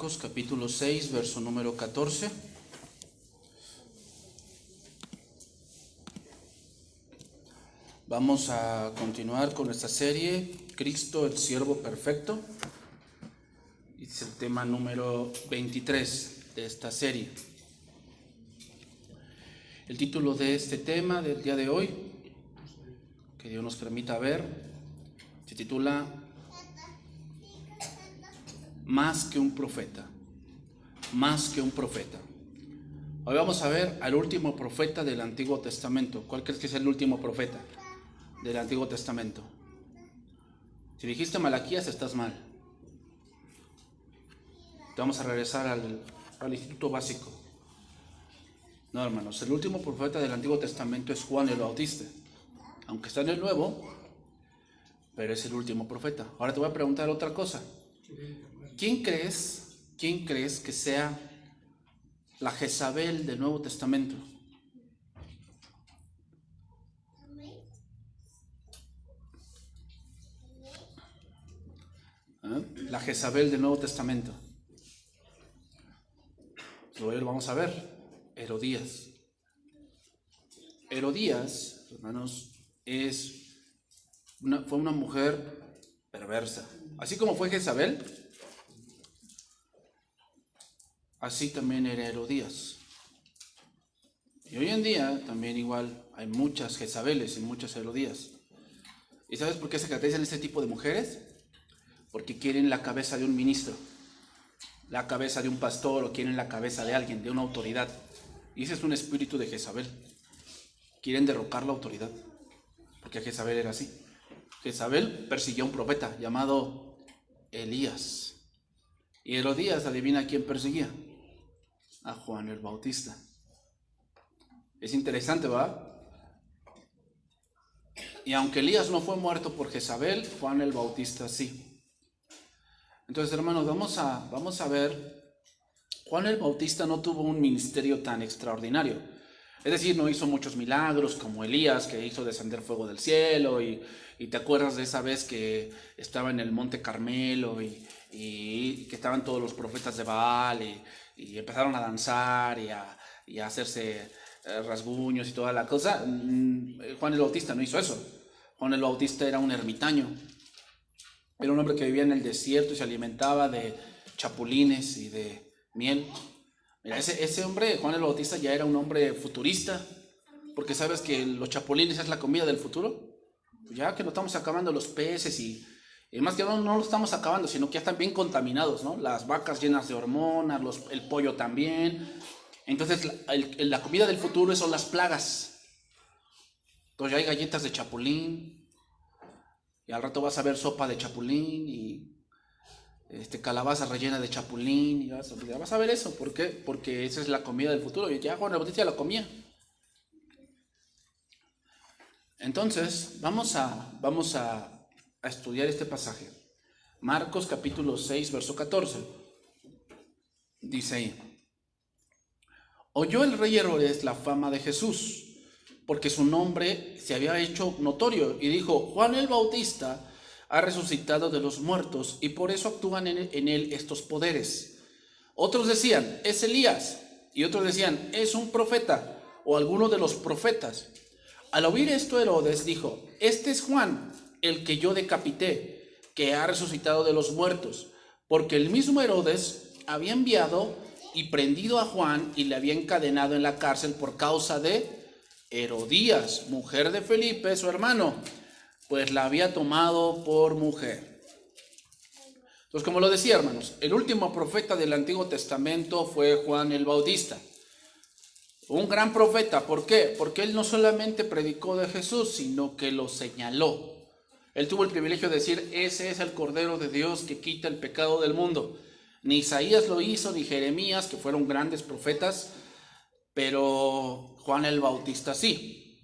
Marcos capítulo 6, verso número 14. Vamos a continuar con esta serie, Cristo el siervo perfecto. Es el tema número 23 de esta serie. El título de este tema del día de hoy, que Dios nos permita ver, se titula Más que un profeta. Más que un profeta. Hoy vamos a ver al último profeta del Antiguo Testamento. ¿Cuál crees que es el último profeta del Antiguo Testamento? Si dijiste Malaquías, estás mal. Te vamos a regresar al instituto básico. No, hermanos, el último profeta del Antiguo Testamento es Juan el Bautista. Aunque está en el Nuevo, pero es el último profeta. Ahora te voy a preguntar otra cosa. ¿Quién crees que sea la Jezabel del Nuevo Testamento? La Jezabel del Nuevo Testamento. Hoy lo vamos a ver. Herodías. Herodías, hermanos, fue una mujer perversa. Así como fue Jezabel, así también era Herodías. Y hoy en día también igual hay muchas Jezabeles y muchas Herodías. ¿Y sabes por qué se caracterizan este tipo de mujeres? Porque quieren la cabeza de un ministro, la cabeza de un pastor, o quieren la cabeza de alguien, de una autoridad. Y ese es un espíritu de Jezabel. Quieren derrocar la autoridad, porque Jezabel era así. Jezabel persiguió a un profeta llamado Elías. Y Herodías, adivina a quién perseguía. A Juan el Bautista. Es interesante, ¿va? Y aunque Elías no fue muerto por Jezabel, Juan el Bautista sí. Entonces, hermanos, vamos a ver. Juan el Bautista no tuvo un ministerio tan extraordinario. Es decir, no hizo muchos milagros como Elías, que hizo descender fuego del cielo. Y te acuerdas de esa vez que estaba en el Monte Carmelo y que estaban todos los profetas de Baal y empezaron a danzar y a hacerse rasguños y toda la cosa. Juan el Bautista no hizo eso. Juan el Bautista era un ermitaño. Era un hombre que vivía en el desierto y se alimentaba de chapulines y de miel. Mira, ese hombre, Juan el Bautista, ya era un hombre futurista, porque sabes que los chapulines es la comida del futuro. Ya que no estamos acabando los peces y más que no lo estamos acabando, sino que ya están bien contaminados, ¿no? Las vacas llenas de hormonas, el pollo también. Entonces la comida del futuro son las plagas. Entonces ya hay galletas de chapulín y al rato vas a ver sopa de chapulín y calabaza rellena de chapulín y vas a ver eso. ¿Por qué? Porque esa es la comida del futuro y ya Juan el Bautista la comía. Entonces vamos a estudiar este pasaje. Marcos capítulo 6, verso 14. Dice ahí: oyó el rey Herodes la fama de Jesús, porque su nombre se había hecho notorio, y dijo: Juan el Bautista ha resucitado de los muertos, y por eso actúan en él estos poderes. Otros decían: es Elías, y otros decían: es un profeta, o alguno de los profetas. Al oír esto, Herodes dijo: este es Juan, el que yo decapité, que ha resucitado de los muertos. Porque el mismo Herodes había enviado y prendido a Juan y le había encadenado en la cárcel por causa de Herodías, mujer de Felipe, su hermano, pues la había tomado por mujer. Entonces, como lo decía, hermanos, el último profeta del Antiguo Testamento fue Juan el Bautista. Un gran profeta. ¿Por qué? Porque él no solamente predicó de Jesús, sino que lo señaló. Él tuvo el privilegio de decir: ese es el Cordero de Dios que quita el pecado del mundo. Ni Isaías lo hizo, ni Jeremías, que fueron grandes profetas, pero Juan el Bautista sí.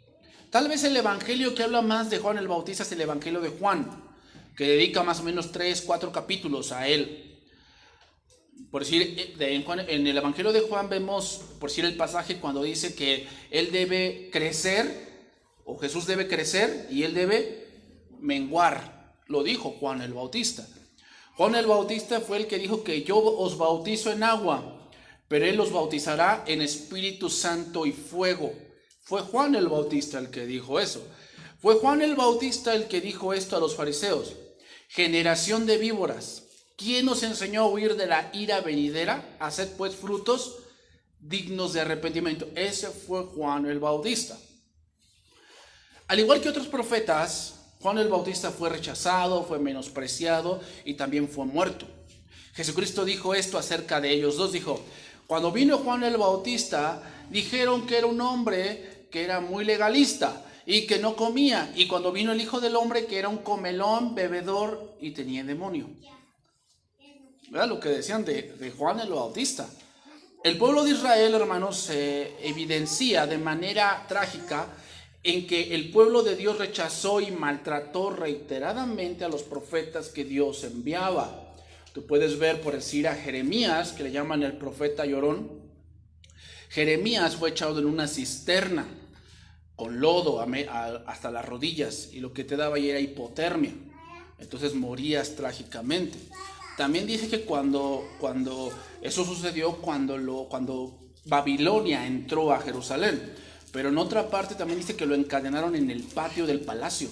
Tal vez el evangelio que habla más de Juan el Bautista es el evangelio de Juan, que dedica más o menos 3-4 capítulos a él. Por decir, en el evangelio de Juan vemos, por decir, el pasaje cuando dice que él debe crecer, o Jesús debe crecer y él debe menguar. Lo dijo Juan el Bautista. Juan el Bautista fue el que dijo que yo os bautizo en agua, pero él os bautizará en Espíritu Santo y fuego. Fue Juan el Bautista el que dijo eso. Fue Juan el Bautista el que dijo esto a los fariseos. Generación de víboras, ¿quién os enseñó a huir de la ira venidera? Haced pues frutos dignos de arrepentimiento. Ese fue Juan el Bautista. Al igual que otros profetas, Juan el Bautista fue rechazado, fue menospreciado y también fue muerto. Jesucristo dijo esto acerca de ellos dos. Dijo, cuando vino Juan el Bautista, dijeron que era un hombre que era muy legalista y que no comía. Y cuando vino el Hijo del Hombre, que era un comelón, bebedor y tenía demonio. ¿Verdad lo que decían de Juan el Bautista? El pueblo de Israel, hermanos, se evidencia de manera trágica en que el pueblo de Dios rechazó y maltrató reiteradamente a los profetas que Dios enviaba. Tú puedes ver, por decir, a Jeremías, que le llaman el profeta llorón. Jeremías fue echado en una cisterna con lodo hasta las rodillas, y lo que te daba ahí era hipotermia. Entonces morías trágicamente. También dice que cuando eso sucedió, cuando Babilonia entró a Jerusalén. Pero en otra parte también dice que lo encadenaron en el patio del palacio.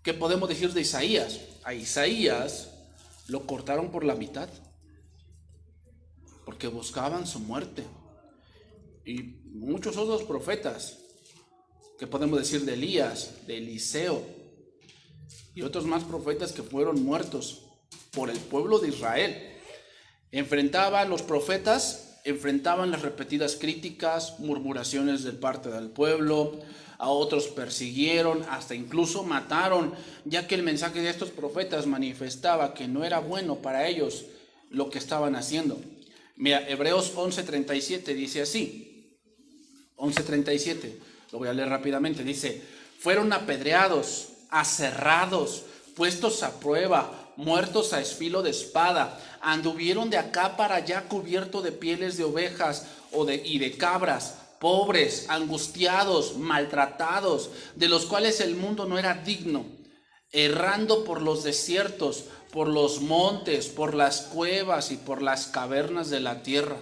¿Qué podemos decir de Isaías? A Isaías lo cortaron por la mitad, porque buscaban su muerte. Y muchos otros profetas, ¿qué podemos decir de Elías, de Eliseo y otros más profetas que fueron muertos por el pueblo de Israel? Los profetas enfrentaban las repetidas críticas, murmuraciones de parte del pueblo. A otros persiguieron, hasta incluso mataron, ya que el mensaje de estos profetas manifestaba que no era bueno para ellos lo que estaban haciendo. Mira, Hebreos 11:37 dice así, 11:37, lo voy a leer rápidamente, dice, fueron apedreados, aserrados, puestos a prueba, muertos a filo de espada, anduvieron de acá para allá cubierto de pieles de ovejas y de cabras, pobres, angustiados, maltratados, de los cuales el mundo no era digno, errando por los desiertos, por los montes, por las cuevas y por las cavernas de la tierra.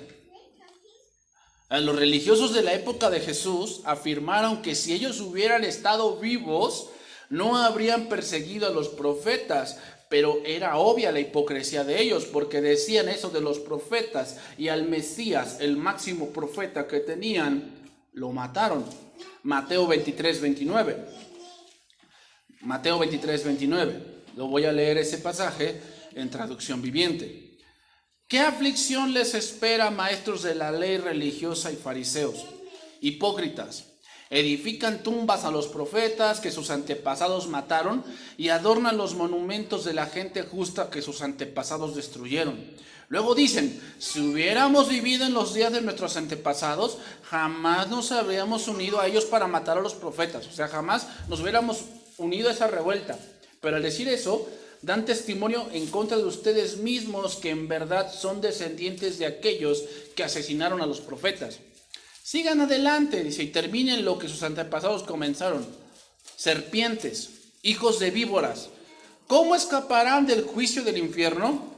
Los religiosos de la época de Jesús afirmaron que si ellos hubieran estado vivos, no habrían perseguido a los profetas, pero era obvia la hipocresía de ellos, porque decían eso de los profetas, y al Mesías, el máximo profeta que tenían, lo mataron. Mateo 23:29. Mateo 23:29. Lo voy a leer ese pasaje en traducción viviente. ¿Qué aflicción les espera, maestros de la ley religiosa y fariseos, hipócritas? Edifican tumbas a los profetas que sus antepasados mataron y adornan los monumentos de la gente justa que sus antepasados destruyeron. Luego dicen, si hubiéramos vivido en los días de nuestros antepasados, jamás nos habríamos unido a ellos para matar a los profetas. O sea, jamás nos hubiéramos unido a esa revuelta. Pero al decir eso, dan testimonio en contra de ustedes mismos que en verdad son descendientes de aquellos que asesinaron a los profetas. Sigan adelante, dice, y terminen lo que sus antepasados comenzaron. Serpientes, hijos de víboras, ¿cómo escaparán del juicio del infierno?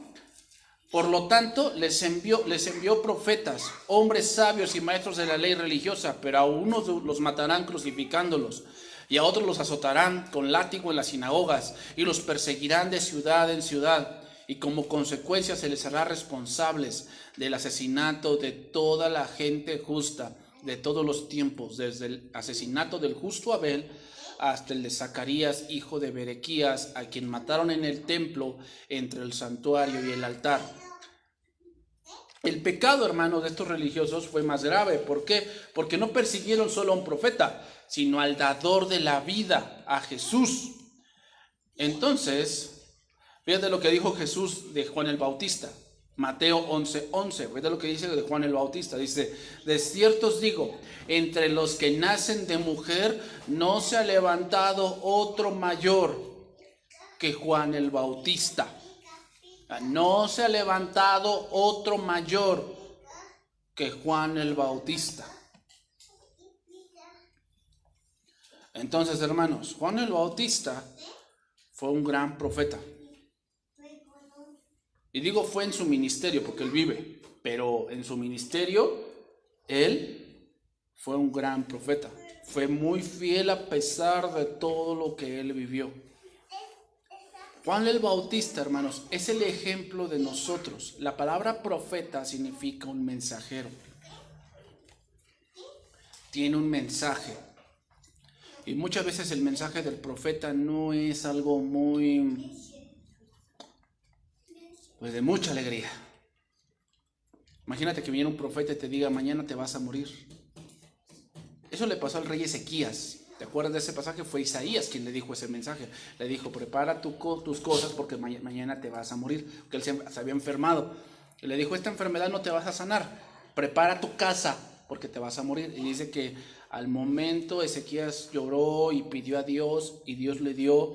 Por lo tanto, les envió profetas, hombres sabios y maestros de la ley religiosa, pero a unos los matarán crucificándolos, y a otros los azotarán con látigo en las sinagogas, y los perseguirán de ciudad en ciudad, y como consecuencia se les hará responsables del asesinato de toda la gente justa de todos los tiempos, desde el asesinato del justo Abel hasta el de Zacarías, hijo de Berequías, a quien mataron en el templo entre el santuario y el altar. El pecado, hermanos, de estos religiosos fue más grave. ¿Por qué? Porque no persiguieron solo a un profeta, sino al dador de la vida, a Jesús. Entonces, fíjate lo que dijo Jesús de Juan el Bautista. Mateo 11:11, fíjate lo que dice de Juan el Bautista. Dice, de cierto os digo, entre los que nacen de mujer no se ha levantado otro mayor que Juan el Bautista. No se ha levantado otro mayor que Juan el Bautista. Entonces, hermanos, Juan el Bautista fue un gran profeta. Y digo fue en su ministerio porque él vive, pero en su ministerio él fue un gran profeta. Fue muy fiel a pesar de todo lo que él vivió. Juan el Bautista, hermanos, es el ejemplo de nosotros. La palabra profeta significa un mensajero. Tiene un mensaje. Y muchas veces el mensaje del profeta no es algo muy, pues de mucha alegría. Imagínate que viene un profeta y te diga, mañana te vas a morir. Eso le pasó al rey Ezequías. ¿Te acuerdas de ese pasaje? Fue Isaías quien le dijo ese mensaje. Le dijo, prepara tus cosas porque mañana te vas a morir. Porque él se había enfermado. Y le dijo, esta enfermedad no te vas a sanar. Prepara tu casa porque te vas a morir. Y dice que al momento Ezequías lloró y pidió a Dios y Dios le dio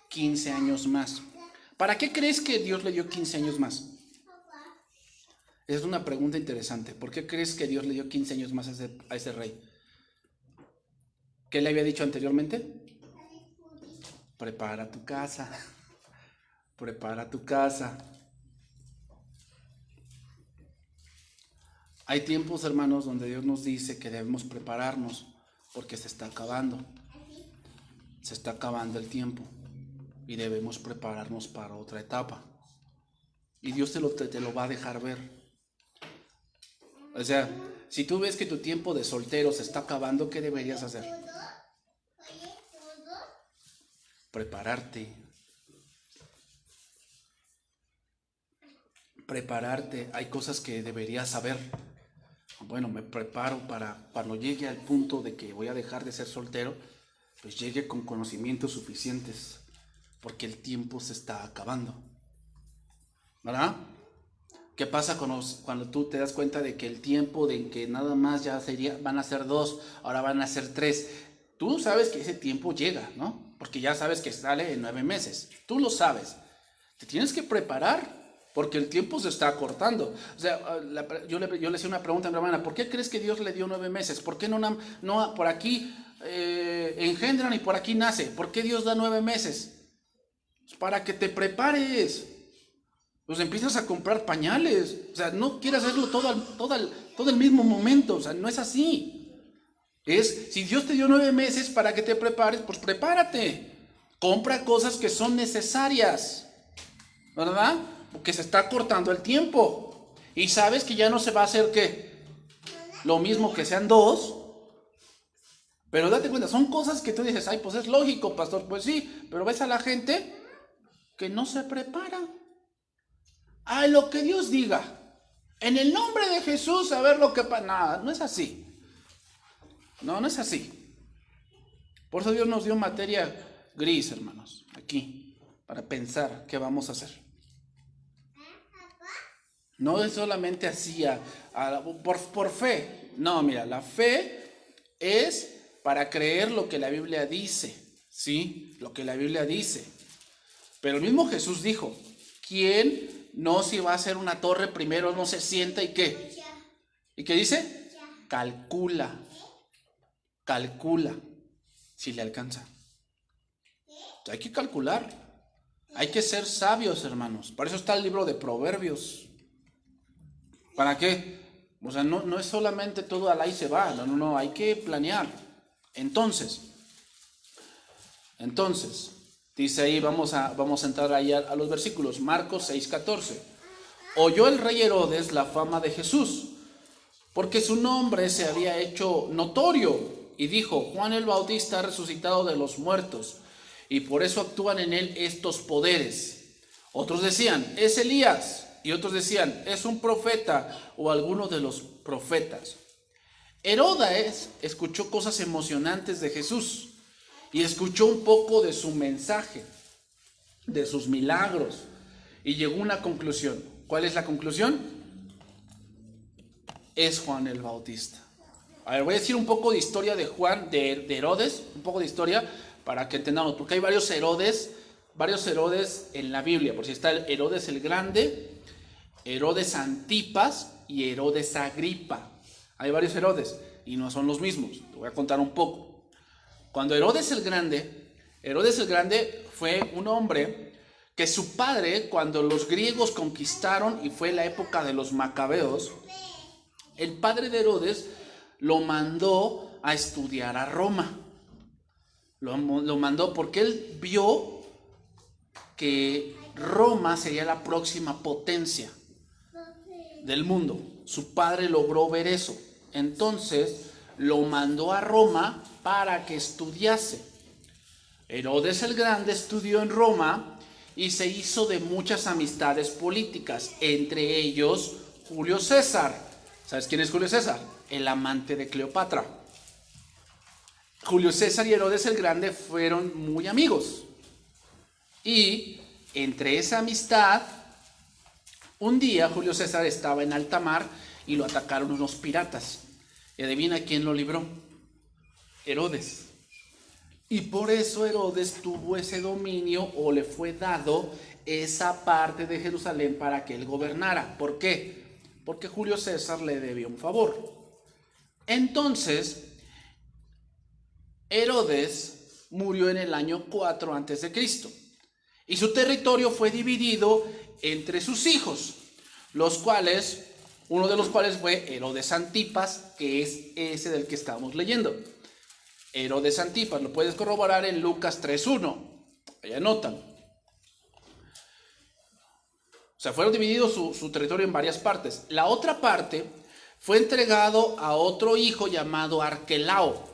15 años más. ¿Para qué crees que Dios le dio 15 años más? Es una pregunta interesante. ¿Por qué crees que Dios le dio 15 años más a ese rey? ¿Qué le había dicho anteriormente? Prepara tu casa. Prepara tu casa. Hay tiempos, hermanos, donde Dios nos dice que debemos prepararnos porque se está acabando. Se está acabando el tiempo y debemos prepararnos para otra etapa. Y Dios te lo va a dejar ver. O sea, si tú ves que tu tiempo de soltero se está acabando, ¿qué deberías hacer? Prepararte. Prepararte. Hay cosas que deberías saber. Bueno, me preparo para cuando llegue al punto de que voy a dejar de ser soltero, pues llegue con conocimientos suficientes, porque el tiempo se está acabando. ¿Verdad? ¿Qué pasa cuando tú te das cuenta de que el tiempo de que nada más ya van a ser 2, ahora van a ser 3? Tú sabes que ese tiempo llega, ¿no? Porque ya sabes que sale en 9 meses. Tú lo sabes. Te tienes que preparar porque el tiempo se está acortando. O sea, yo le hacía una pregunta a mi hermana. ¿Por qué crees que Dios le dio 9 meses? ¿Por qué no por aquí engendran y por aquí nace? ¿Por qué Dios da 9 meses? Pues para que te prepares. Pues empiezas a comprar pañales. O sea, no quieras hacerlo todo el mismo momento. O sea, no es así. Si Dios te dio 9 meses para que te prepares, pues prepárate. Compra cosas que son necesarias, ¿verdad? Porque se está cortando el tiempo. Y sabes que ya no se va a hacer ¿qué? Lo mismo que sean 2. Pero date cuenta, son cosas que tú dices, ay, pues es lógico, pastor. Pues sí, pero ves a la gente que no se prepara. A lo que Dios diga. En el nombre de Jesús, a ver lo que pasa. Nada, no es así. No es así. Por eso Dios nos dio materia gris, hermanos, aquí, para pensar qué vamos a hacer. No es solamente así, por fe. No, mira, la fe es para creer lo que la Biblia dice, ¿sí? Lo que la Biblia dice. Pero el mismo Jesús dijo, ¿quién no si va a hacer una torre primero no se sienta y qué? ¿Y qué dice? Calcula si le alcanza. Hay que calcular. Hay que ser sabios, hermanos. Por eso está el libro de Proverbios. ¿Para qué? O sea, no es solamente todo al ahí se va. No, hay que planear. Entonces, dice ahí, vamos a entrar ahí a los versículos. Marcos 6:14. Oyó el rey Herodes la fama de Jesús, porque su nombre se había hecho notorio. Y dijo, Juan el Bautista ha resucitado de los muertos, y por eso actúan en él estos poderes. Otros decían, es Elías, y otros decían, es un profeta o alguno de los profetas. Herodes escuchó cosas emocionantes de Jesús, y escuchó un poco de su mensaje, de sus milagros, y llegó a una conclusión. ¿Cuál es la conclusión? Es Juan el Bautista. A ver, voy a decir un poco de historia de Juan, de Herodes, un poco de historia para que entendamos, porque hay varios Herodes en la Biblia. Por si está el Herodes el Grande, Herodes Antipas y Herodes Agripa. Hay varios Herodes y no son los mismos. Te voy a contar un poco. Cuando Herodes el Grande Herodes el Grande fue un hombre que su padre, cuando los griegos conquistaron y fue la época de los macabeos, el padre de Herodes lo mandó a estudiar a Roma. Lo mandó porque él vio que Roma sería la próxima potencia del mundo. Su padre logró ver eso. Entonces lo mandó a Roma para que estudiase. Herodes el Grande estudió en Roma y se hizo de muchas amistades políticas, entre ellos Julio César. ¿Sabes quién es Julio César? El amante de Cleopatra. Julio César y Herodes el Grande fueron muy amigos. Y entre esa amistad, un día Julio César estaba en alta mar y lo atacaron unos piratas. Y adivina quién lo libró. Herodes. Y por eso Herodes tuvo ese dominio, o le fue dado esa parte de Jerusalén para que él gobernara. ¿Por qué? Porque Julio César le debía un favor. Entonces, Herodes murió en el año 4 a.C. y su territorio fue dividido entre sus hijos, uno de los cuales fue Herodes Antipas, que es ese del que estamos leyendo. Herodes Antipas, lo puedes corroborar en Lucas 3:1. Ahí anotan. O sea, fueron divididos su territorio en varias partes. La otra parte fue entregado a otro hijo llamado Arquelao.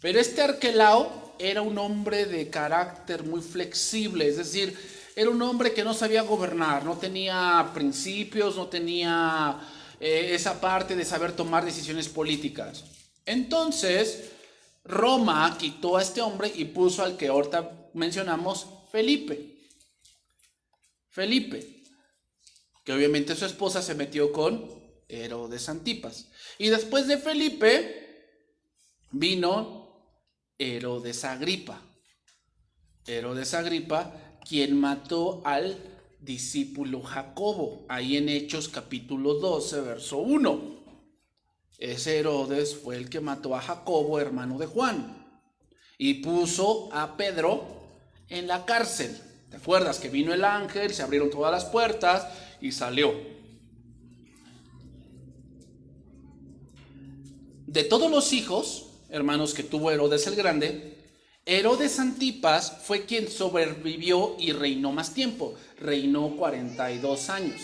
Pero este Arquelao era un hombre de carácter muy flexible, es decir, era un hombre que no sabía gobernar, no tenía principios, no tenía esa parte de saber tomar decisiones políticas. Entonces, Roma quitó a este hombre y puso al que ahorita mencionamos, Felipe, que obviamente su esposa se metió con Herodes Antipas. Y después de Felipe vino Herodes Agripa, quien mató al discípulo Jacobo, ahí en Hechos capítulo 12, verso 1. Ese Herodes fue el que mató a Jacobo, hermano de Juan, y puso a Pedro en la cárcel. ¿Te acuerdas que vino el ángel, se abrieron todas las puertas y salió? De todos los hijos, hermanos, que tuvo Herodes el Grande, Herodes Antipas fue quien sobrevivió y reinó más tiempo. Reinó 42 años.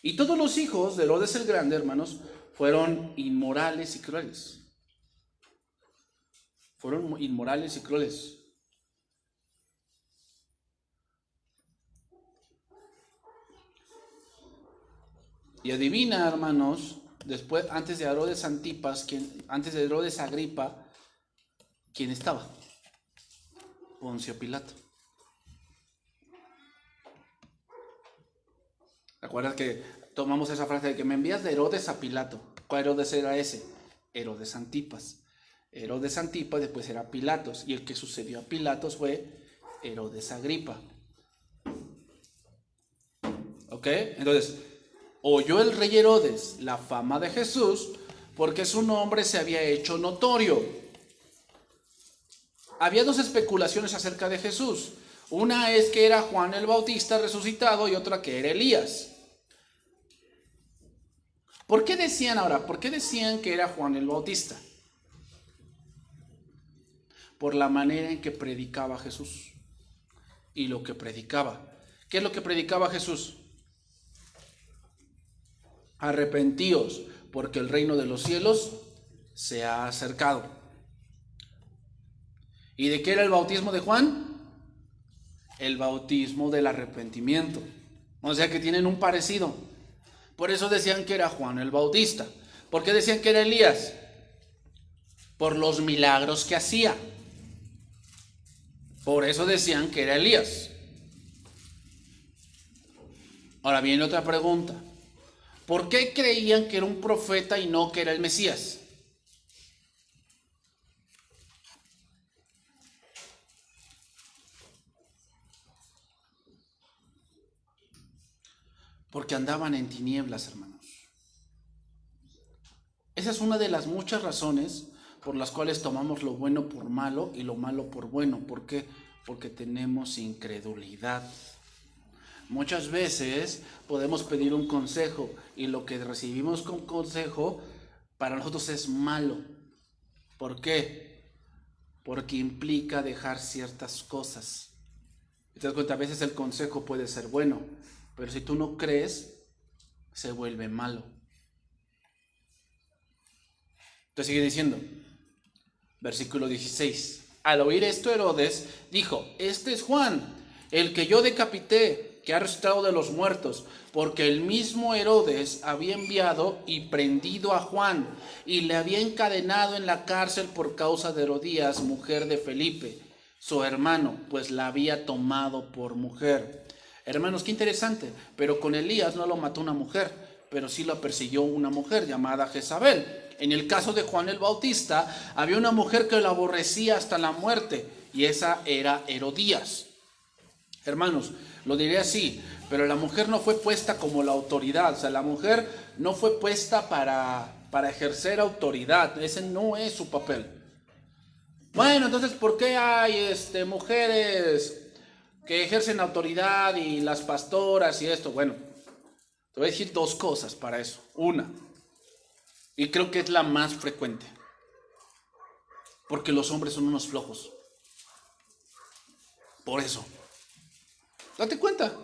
Y todos los hijos de Herodes el Grande, hermanos, fueron inmorales y crueles. Y adivina, hermanos, después, antes de Herodes Antipas, antes de Herodes Agripa, ¿quién estaba? Poncio Pilato. ¿Te acuerdas que tomamos esa frase de que me envías de Herodes a Pilato? ¿Cuál Herodes era ese? Herodes Antipas. Herodes Antipas después era Pilatos, y el que sucedió a Pilatos fue Herodes Agripa. ¿Ok? Entonces, oyó el rey Herodes la fama de Jesús porque su nombre se había hecho notorio. Había dos especulaciones acerca de Jesús. Una es que era Juan el Bautista resucitado y otra que era Elías. ¿Por qué decían que era Juan el Bautista? Por la manera en que predicaba Jesús y lo que predicaba. ¿Qué es lo que predicaba Jesús? Arrepentíos, porque el reino de los cielos se ha acercado. ¿Y de qué era el bautismo de Juan? El bautismo del arrepentimiento. O sea que tienen un parecido. Por eso decían que era Juan el Bautista. ¿Por qué decían que era Elías? Por los milagros que hacía. Por eso decían que era Elías. Ahora viene otra pregunta. ¿Por qué creían que era un profeta y no que era el Mesías? Porque andaban en tinieblas, hermanos. Esa es una de las muchas razones por las cuales tomamos lo bueno por malo y lo malo por bueno. ¿Por qué? Porque tenemos incredulidad. Muchas veces podemos pedir un consejo y lo que recibimos con consejo para nosotros es malo. ¿Por qué? Porque implica dejar ciertas cosas. Te das cuenta, a veces el consejo puede ser bueno, pero si tú no crees, se vuelve malo. Entonces sigue diciendo, versículo 16. Al oír esto, Herodes dijo: este es Juan, el que yo decapité, que ha resucitado de los muertos, porque el mismo Herodes había enviado y prendido a Juan, y le había encadenado en la cárcel por causa de Herodías, mujer de Felipe, su hermano, pues la había tomado por mujer. Hermanos, qué interesante, pero con Elías no lo mató una mujer, pero sí lo persiguió una mujer llamada Jezabel. En el caso de Juan el Bautista, había una mujer que lo aborrecía hasta la muerte, y esa era Herodías. Hermanos, lo diré así, pero la mujer no fue puesta como la autoridad. O sea, la mujer no fue puesta para ejercer autoridad. Ese no es su papel. Bueno, entonces, ¿por qué hay mujeres que ejercen autoridad y las pastoras y esto? Bueno, te voy a decir dos cosas para eso. Una, y creo que es la más frecuente, porque los hombres son unos flojos. Por eso. Date cuenta,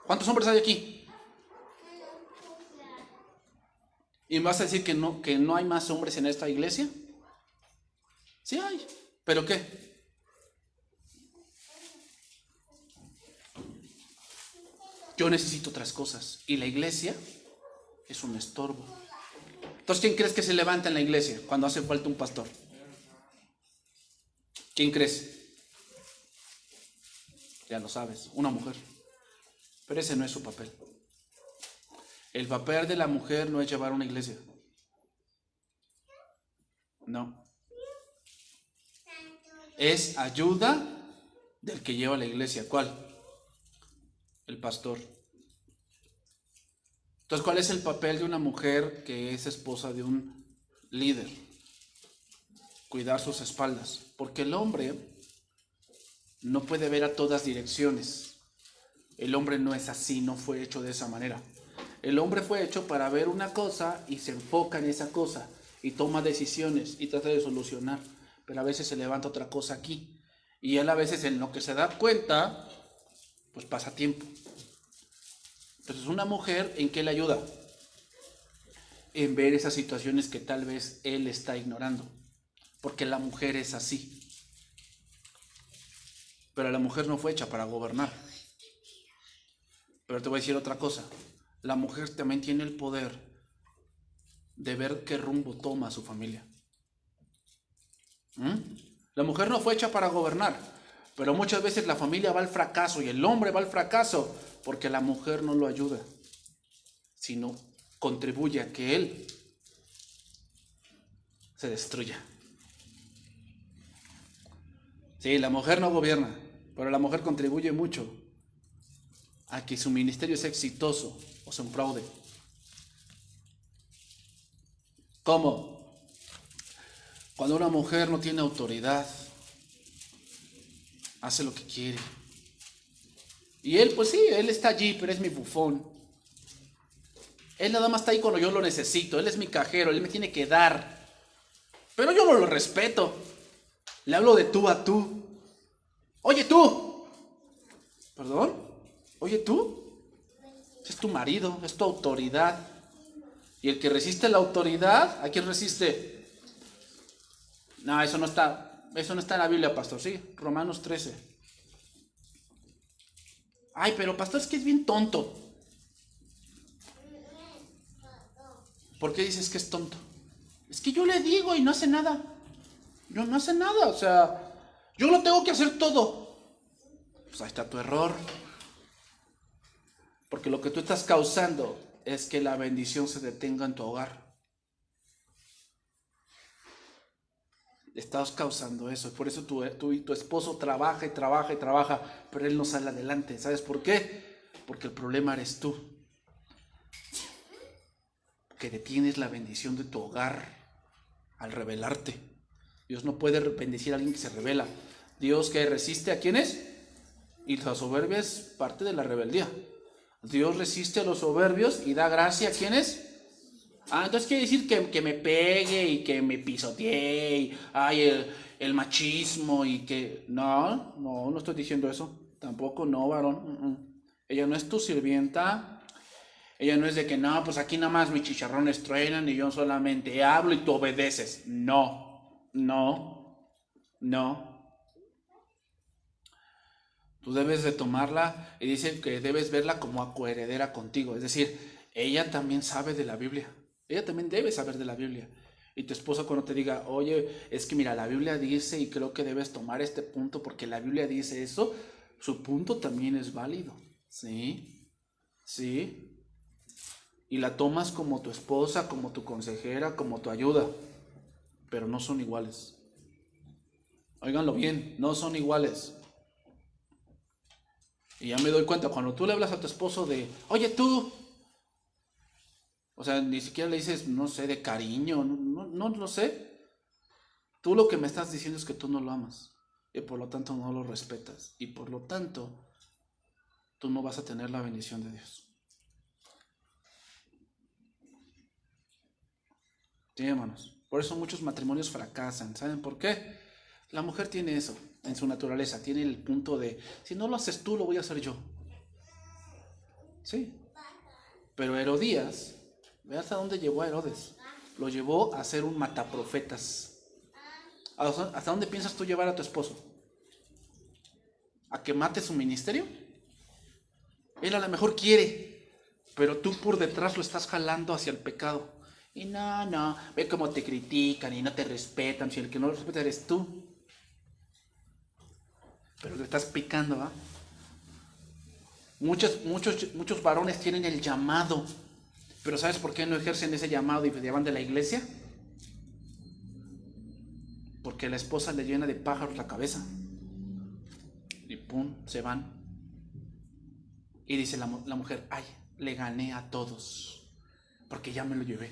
¿cuántos hombres hay aquí? ¿Y me vas a decir que no hay más hombres en esta iglesia? Sí hay, ¿pero qué? Yo necesito otras cosas, y la iglesia es un estorbo. Entonces, ¿quién crees que se levanta en la iglesia cuando hace falta un pastor? ¿Quién crees? Ya lo sabes, una mujer. Pero ese no es su papel. El papel de la mujer no es llevar una iglesia. No. Es ayuda del que lleva la iglesia. ¿Cuál? El pastor. Entonces, ¿cuál es el papel de una mujer que es esposa de un líder? Cuidar sus espaldas. Porque el hombre no puede ver a todas direcciones. El hombre no es así, no fue hecho de esa manera. El hombre fue hecho para ver una cosa y se enfoca en esa cosa y toma decisiones y trata de solucionar. Pero a veces se levanta otra cosa aquí. Y él a veces, en lo que se da cuenta, pues pasa tiempo. Entonces, una mujer, ¿en qué le ayuda? En ver esas situaciones que tal vez él está ignorando. Porque la mujer es así. Pero la mujer no fue hecha para gobernar. Pero te voy a decir otra cosa. La mujer también tiene el poder de ver qué rumbo toma su familia. La mujer no fue hecha para gobernar, pero muchas veces la familia va al fracaso y el hombre va al fracaso porque la mujer no lo ayuda, sino contribuye a que él se destruya. Sí, la mujer no gobierna, pero la mujer contribuye mucho a que su ministerio sea exitoso o sea un fraude. ¿Cómo? Cuando una mujer no tiene autoridad, hace lo que quiere. Y él, pues sí, él está allí, pero es mi bufón. Él nada más está ahí cuando yo lo necesito. Él es mi cajero, él me tiene que dar. Pero yo no lo respeto. Le hablo de tú a tú. Oye tú. ¿Perdón? Oye tú. Es tu marido, es tu autoridad. Y el que resiste la autoridad, ¿a quién resiste? No, eso no está en la Biblia, pastor. Sí, Romanos 13. Ay, pero pastor, es que es bien tonto. ¿Por qué dices que es tonto? Es que yo le digo y no hace nada. Yo no hace nada, o sea, yo lo tengo que hacer todo. Pues ahí está tu error. Porque lo que tú estás causando es que la bendición se detenga en tu hogar. Estás causando eso. Por eso tu esposo trabaja y trabaja y trabaja, pero él no sale adelante. ¿Sabes por qué? Porque el problema eres tú. que detienes la bendición de tu hogar al rebelarte. Dios no puede bendecir a alguien que se rebela. Dios que resiste a quienes, y la soberbia es parte de la rebeldía. Dios resiste a los soberbios y da gracia a quienes. Entonces quiere decir que me pegue y que me pisotee y el machismo y que... No estoy diciendo eso. Tampoco, no, varón. Ella no es tu sirvienta. Ella no es de que, no, pues aquí nada más mis chicharrones truenan y yo solamente hablo y tú obedeces. No. Tú debes de tomarla y dice que debes verla como coheredera contigo. Es decir, ella también sabe de la Biblia. Ella también debe saber de la Biblia. Y tu esposa cuando te diga, oye, es que mira, la Biblia dice y creo que debes tomar este punto porque la Biblia dice eso, su punto también es válido. Sí. Y la tomas como tu esposa, como tu consejera, como tu ayuda. Pero no son iguales. Óiganlo bien, no son iguales. Y ya me doy cuenta, cuando tú le hablas a tu esposo de, oye tú, o sea, ni siquiera le dices, no sé, de cariño, no lo sé. Tú lo que me estás diciendo es que tú no lo amas y por lo tanto no lo respetas y por lo tanto tú no vas a tener la bendición de Dios. Sí, hermanos. Por eso muchos matrimonios fracasan. ¿Saben por qué? La mujer tiene eso en su naturaleza, tiene el punto de, si no lo haces tú, lo voy a hacer yo. Sí. Pero Herodías, ve hasta dónde llevó a Herodes. Lo llevó a ser un mataprofetas. ¿Hasta dónde piensas tú llevar a tu esposo? ¿A que mate su ministerio? Él a lo mejor quiere, pero tú por detrás lo estás jalando hacia el pecado. Y no, ve cómo te critican y no te respetan. Si el que no lo respeta eres tú. Pero le estás picando, ¿va? Muchos varones tienen el llamado, pero ¿sabes por qué no ejercen ese llamado y se van de la iglesia? Porque la esposa le llena de pájaros la cabeza. Y pum, se van. Y dice la mujer, ay, le gané a todos, porque ya me lo llevé.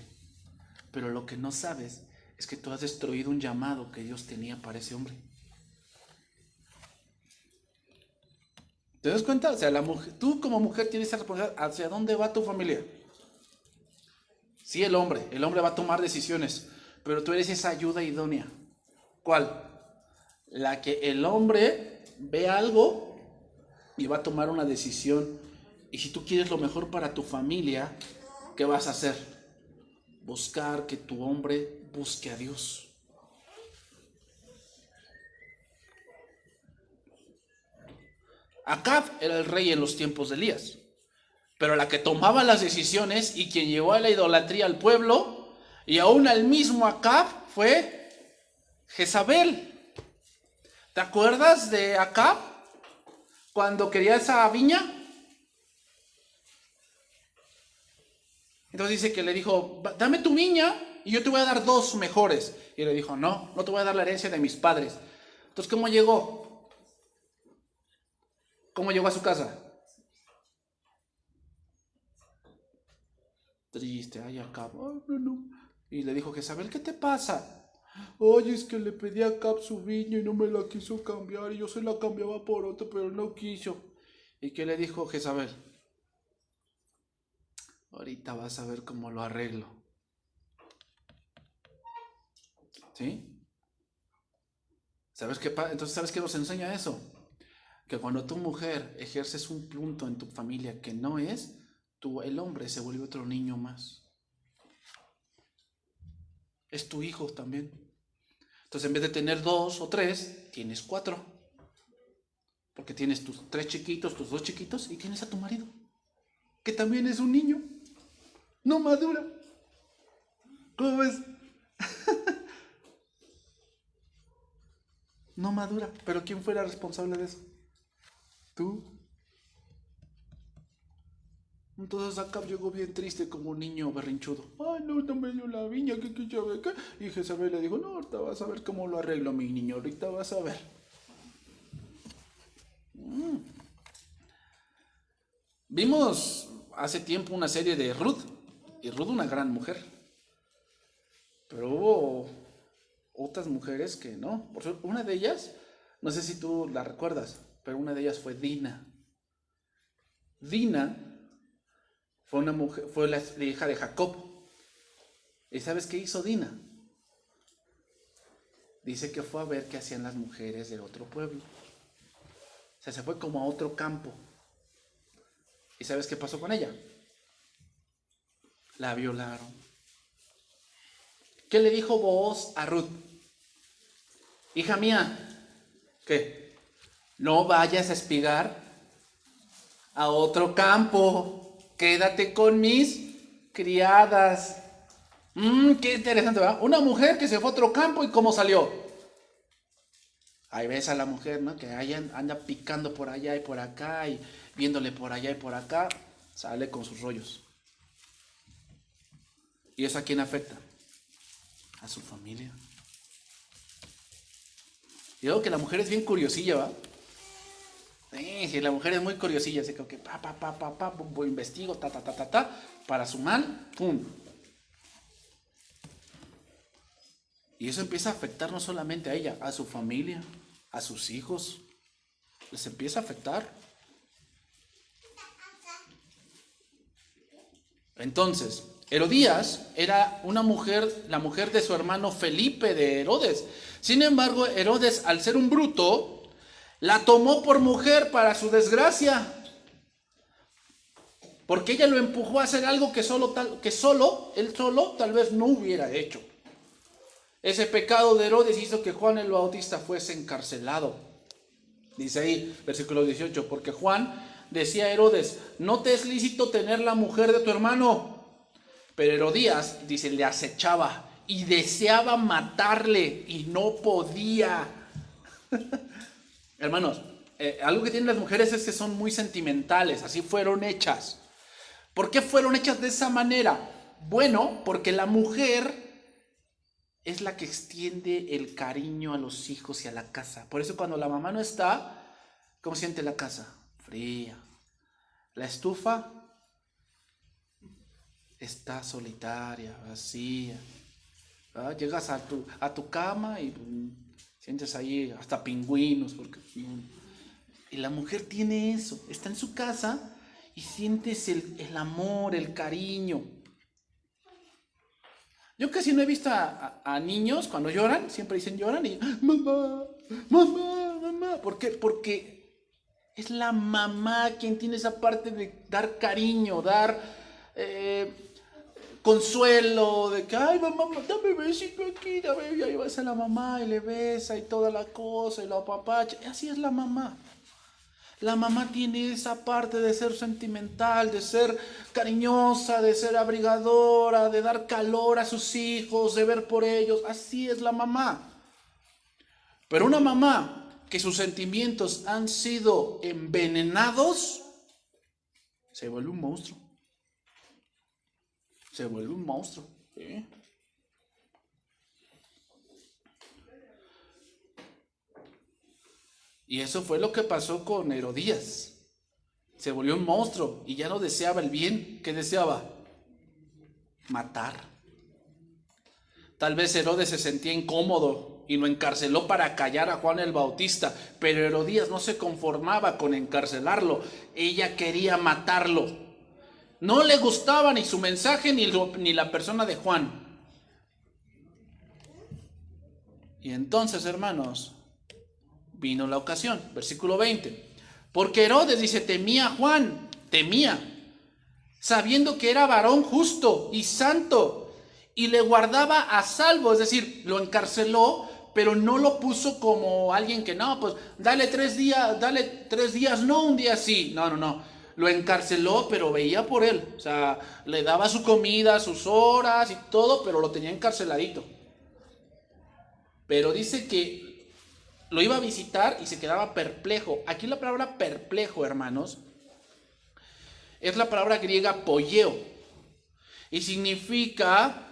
Pero lo que no sabes es que tú has destruido un llamado que Dios tenía para ese hombre. ¿Te das cuenta? O sea, tú como mujer tienes esa responsabilidad. ¿Hacia dónde va tu familia? Sí, el hombre va a tomar decisiones, pero tú eres esa ayuda idónea. ¿Cuál? La que el hombre ve algo y va a tomar una decisión. Y si tú quieres lo mejor para tu familia, ¿qué vas a hacer? Buscar que tu hombre busque a Dios. Acab era el rey en los tiempos de Elías, pero la que tomaba las decisiones y quien llevó a la idolatría al pueblo y aún al mismo Acab fue Jezabel. ¿Te acuerdas de Acab cuando quería esa viña? Entonces dice que le dijo, dame tu viña y yo te voy a dar 2 mejores. Y le dijo, no te voy a dar la herencia de mis padres. Entonces, ¿cómo llegó? ¿Cómo llegó a su casa? Triste, ay, Acab, no. Y le dijo, Jezabel, ¿qué te pasa? Oye, es que le pedí a Acab su viña y no me la quiso cambiar y yo se la cambiaba por otro, pero no quiso. ¿Y qué le dijo Jezabel? Ahorita vas a ver cómo lo arreglo. ¿Sí? Entonces, ¿sabes qué nos enseña eso? Que cuando tu mujer ejerces un punto en tu familia que no es, el hombre se vuelve otro niño más. Es tu hijo también. Entonces, en vez de tener 2 o 3, tienes 4. Porque tienes tus 3 chiquitos, tus 2 chiquitos y tienes a tu marido, que también es un niño. No madura. ¿Cómo ves? No madura. ¿Pero quién fuera responsable de eso? Tú. Entonces Acab llegó bien triste como un niño berrinchudo. Ay, no me dio la viña, ¿qué? Y Jezabel le dijo, no, ahorita vas a ver cómo lo arreglo, mi niño, ahorita vas a ver. Vimos hace tiempo una serie de Ruth. Y Ruth una gran mujer. Pero hubo otras mujeres que no. Por cierto, una de ellas, no sé si tú la recuerdas, pero una de ellas fue Dina. Dina fue una mujer, fue la hija de Jacob. ¿Y sabes qué hizo Dina? Dice que fue a ver qué hacían las mujeres de otro pueblo. O sea, se fue como a otro campo. ¿Y sabes qué pasó con ella? La violaron. ¿Qué le dijo Booz a Ruth? Hija mía, ¿qué? No vayas a espigar a otro campo. Quédate con mis criadas. Qué interesante, ¿verdad? Una mujer que se fue a otro campo y ¿cómo salió? Ahí ves a la mujer, ¿no? Que anda picando por allá y por acá y viéndole por allá y por acá. Sale con sus rollos. ¿Y eso a quién afecta? A su familia. Y digo que la mujer es bien curiosilla, ¿va? Sí, la mujer es muy curiosilla, así que investigo, para su mal, pum. Y eso empieza a afectar no solamente a ella, a su familia, a sus hijos. Les empieza a afectar. Entonces, Herodías era una mujer, la mujer de su hermano Felipe de Herodes. Sin embargo, Herodes, al ser un bruto, la tomó por mujer para su desgracia. Porque ella lo empujó a hacer algo que él solo tal vez no hubiera hecho. Ese pecado de Herodes hizo que Juan el Bautista fuese encarcelado. Dice ahí, versículo 18, porque Juan decía a Herodes, no te es lícito tener la mujer de tu hermano. Pero Herodías, dice, le acechaba y deseaba matarle y no podía. Hermanos, algo que tienen las mujeres es que son muy sentimentales, así fueron hechas. ¿Por qué fueron hechas de esa manera? Bueno, porque la mujer es la que extiende el cariño a los hijos y a la casa. Por eso cuando la mamá no está, ¿cómo siente la casa? Fría. La estufa está solitaria, vacía. ¿Ah? Llegas a tu cama y sientes ahí hasta pingüinos. Y la mujer tiene eso, está en su casa y sientes el amor, el cariño. Yo casi no he visto a niños cuando lloran, siempre dicen lloran y mamá, mamá, mamá. ¿Por qué? Porque es la mamá quien tiene esa parte de dar cariño, dar consuelo, de que, ay mamá, dame besito aquí, dame, y ahí vas a la mamá y le besa y toda la cosa y la apapacha. Y así es la mamá. La mamá tiene esa parte de ser sentimental, de ser cariñosa, de ser abrigadora, de dar calor a sus hijos, de ver por ellos. Así es la mamá. Pero una mamá que sus sentimientos han sido envenenados, se vuelve un monstruo. Se vuelve un monstruo. ¿Sí? Y eso fue lo que pasó con Herodías. Se volvió un monstruo y ya no deseaba el bien. ¿Qué deseaba? Matar. Tal vez Herodes se sentía incómodo y lo encarceló para callar a Juan el Bautista, pero Herodías no se conformaba con encarcelarlo. Ella quería matarlo. No le gustaba ni su mensaje ni la persona de Juan. Y entonces, hermanos, vino la ocasión, versículo 20. Porque Herodes dice, temía a Juan, temía, sabiendo que era varón justo y santo, y le guardaba a salvo, es decir, lo encarceló, pero no lo puso como alguien que no, pues dale 3 días, no un día sí, no, lo encarceló, pero veía por él, o sea, le daba su comida, sus horas y todo, pero lo tenía encarceladito. Pero dice que lo iba a visitar y se quedaba perplejo. Aquí la palabra perplejo, hermanos, es la palabra griega poieo. Y significa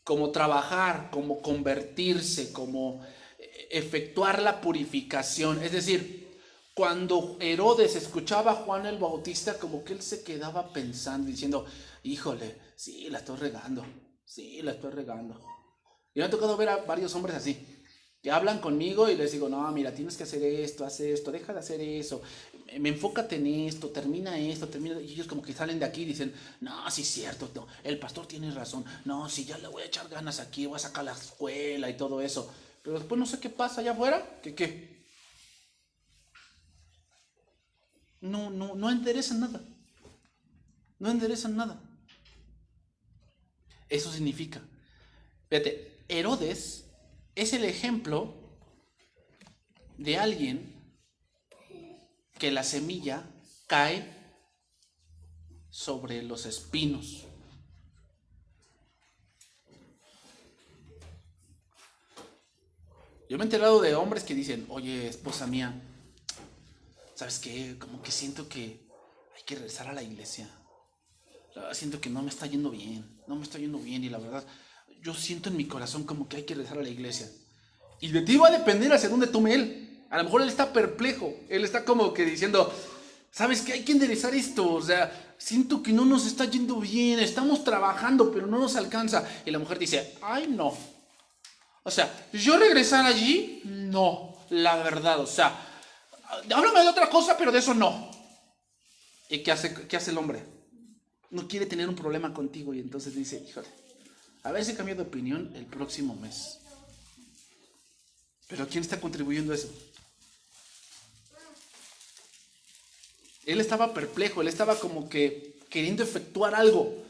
como trabajar, como convertirse, como efectuar la purificación. Es decir, Cuando Herodes escuchaba a Juan el Bautista, como que él se quedaba pensando, diciendo, híjole, sí, la estoy regando, sí, la estoy regando. Y me ha tocado ver a varios hombres así, que hablan conmigo y les digo, no, mira, tienes que hacer esto, haz esto, deja de hacer eso, enfócate en esto, termina esto, termina. Y ellos como que salen de aquí y dicen, no, sí es cierto, no, el pastor tiene razón, no, sí, ya le voy a echar ganas aquí, voy a sacar la escuela y todo eso. Pero después no sé qué pasa allá afuera, que qué. No enderezan nada. No enderezan nada. Eso significa. Fíjate, Herodes es el ejemplo de alguien que la semilla cae sobre los espinos. Yo me he enterado de hombres que dicen, oye, esposa mía, ¿sabes qué? Como que siento que hay que regresar a la iglesia. Siento que no me está yendo bien y la verdad, yo siento en mi corazón como que hay que regresar a la iglesia. Y de ti va a depender hacia dónde tome él. A lo mejor él está perplejo, él está como que diciendo, ¿sabes qué? Hay que enderezar esto, o sea, siento que no nos está yendo bien, estamos trabajando, pero no nos alcanza. Y la mujer dice, ay no. O sea, yo regresar allí, no, la verdad, o sea, háblame de otra cosa, pero de eso no. ¿Y qué hace el hombre? No quiere tener un problema contigo y entonces dice, híjole, a ver si cambio de opinión el próximo mes. Pero ¿quién está contribuyendo a eso? Él estaba perplejo, él estaba como que queriendo efectuar algo,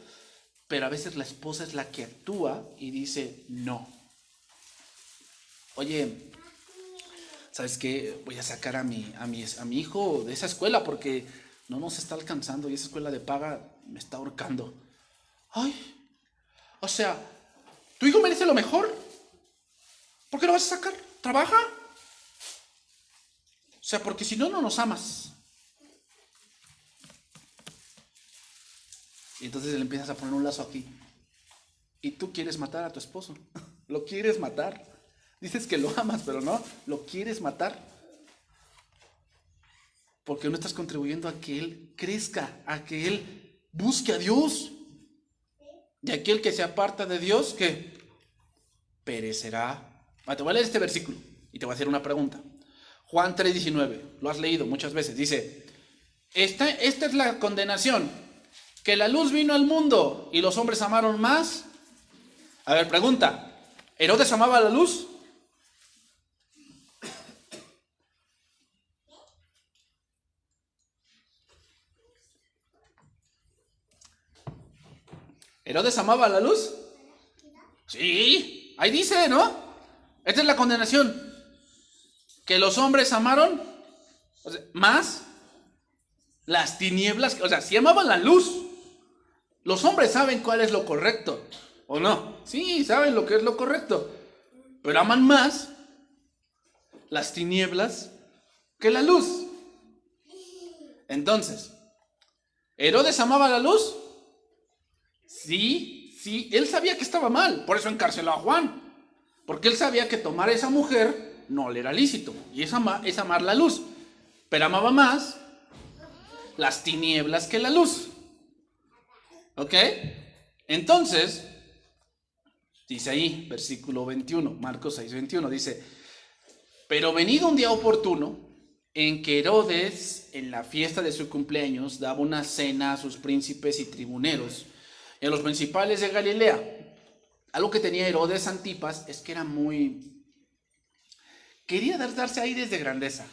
pero a veces la esposa es la que actúa y dice no. Oye, ¿sabes qué? Voy a sacar a mi hijo de esa escuela porque no nos está alcanzando y esa escuela de paga me está ahorcando. Ay, o sea, tu hijo merece lo mejor. ¿Por qué lo vas a sacar? ¿Trabaja? O sea, porque si no, no nos amas. Y entonces le empiezas a poner un lazo aquí. Y tú quieres matar a tu esposo. Lo quieres matar. Dices que lo amas, pero no, lo quieres matar. Porque no estás contribuyendo a que él crezca, a que él busque a Dios. Y aquel que se aparta de Dios, ¿qué? Perecerá. Te voy a leer este versículo y te voy a hacer una pregunta. Juan 3:19, lo has leído muchas veces. Dice, esta es la condenación, que la luz vino al mundo y los hombres amaron más. A ver, pregunta, ¿Herodes amaba la luz? ¿Herodes amaba la luz? Sí, ahí dice, ¿no? Esta es la condenación. Que los hombres amaron, o sea, más las tinieblas, o sea, si amaban la luz, los hombres saben cuál es lo correcto, ¿o no? Sí, saben lo que es lo correcto, pero aman más las tinieblas que la luz. Entonces, ¿Herodes amaba la luz? Sí, él sabía que estaba mal, por eso encarceló a Juan, porque él sabía que tomar a esa mujer no le era lícito, y es amar la luz, pero amaba más las tinieblas que la luz. ¿Ok? Entonces, dice ahí, versículo 21, Marcos 6:21, dice, pero venido un día oportuno, en que Herodes, en la fiesta de su cumpleaños, daba una cena a sus príncipes y tribuneros, y a los principales de Galilea. Algo que tenía Herodes Antipas es que era quería darse aires de grandeza.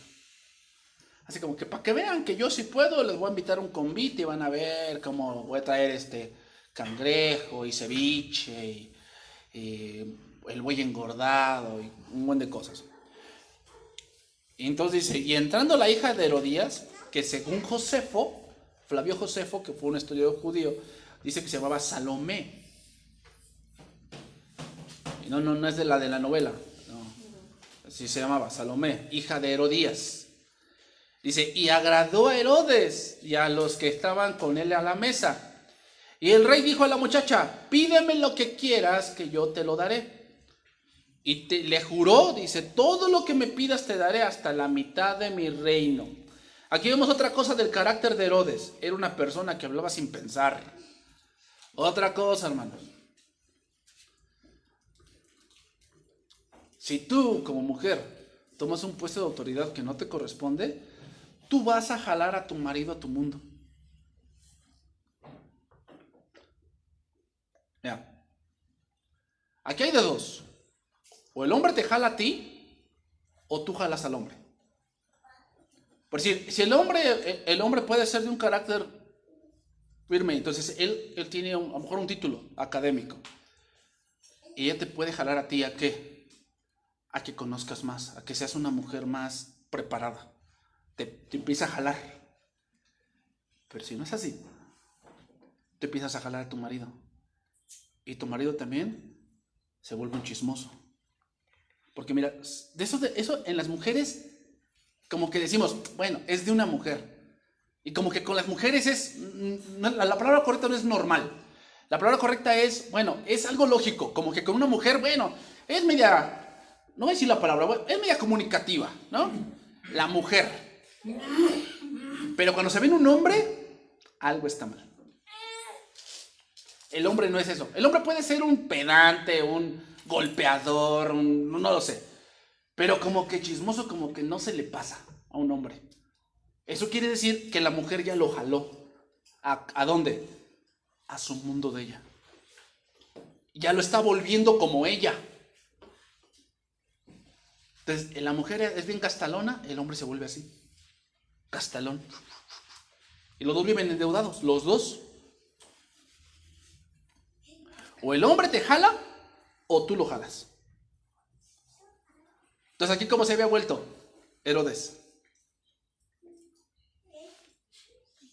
Así como que para que vean que yo sí puedo, les voy a invitar a un convite y van a ver cómo voy a traer cangrejo y ceviche y el buey engordado y un montón de cosas. Y entonces dice, y entrando la hija de Herodías, que según Josefo, Flavio Josefo, que fue un estudioso judío, dice que se llamaba Salomé. Y no es de la novela, no. Así se llamaba, Salomé, hija de Herodías. Dice, y agradó a Herodes y a los que estaban con él a la mesa. Y el rey dijo a la muchacha, pídeme lo que quieras que yo te lo daré. Y le juró, dice, todo lo que me pidas te daré hasta la mitad de mi reino. Aquí vemos otra cosa del carácter de Herodes. Era una persona que hablaba sin pensar. Otra cosa, hermanos. Si tú, como mujer, tomas un puesto de autoridad que no te corresponde, tú vas a jalar a tu marido a tu mundo. Mira, aquí hay de dos. O el hombre te jala a ti, o tú jalas al hombre. Por decir, si el hombre puede ser de un carácter firme, entonces él tiene a lo mejor un título académico. Y ella te puede jalar a ti ¿a qué? A que conozcas más, a que seas una mujer más preparada. Te empieza a jalar. Pero si no es así, te empiezas a jalar a tu marido. Y tu marido también se vuelve un chismoso. Porque mira, eso en las mujeres, como que decimos, bueno, es de una mujer. Y como que con las mujeres la palabra correcta no es normal. La palabra correcta es, bueno, es algo lógico. Como que con una mujer, bueno, es media, no voy a decir la palabra, bueno, es media comunicativa, ¿no? La mujer. Pero cuando se ve en un hombre, algo está mal. El hombre no es eso. El hombre puede ser un pedante, un golpeador, no lo sé. Pero como que chismoso, como que no se le pasa a un hombre. Eso quiere decir que la mujer ya lo jaló. ¿A dónde? A su mundo de ella. Ya lo está volviendo como ella. Entonces, la mujer es bien gastalona, el hombre se vuelve así. Gastalón. Y los dos viven endeudados, los dos. O el hombre te jala, o tú lo jalas. Entonces, aquí, ¿cómo se había vuelto Herodes?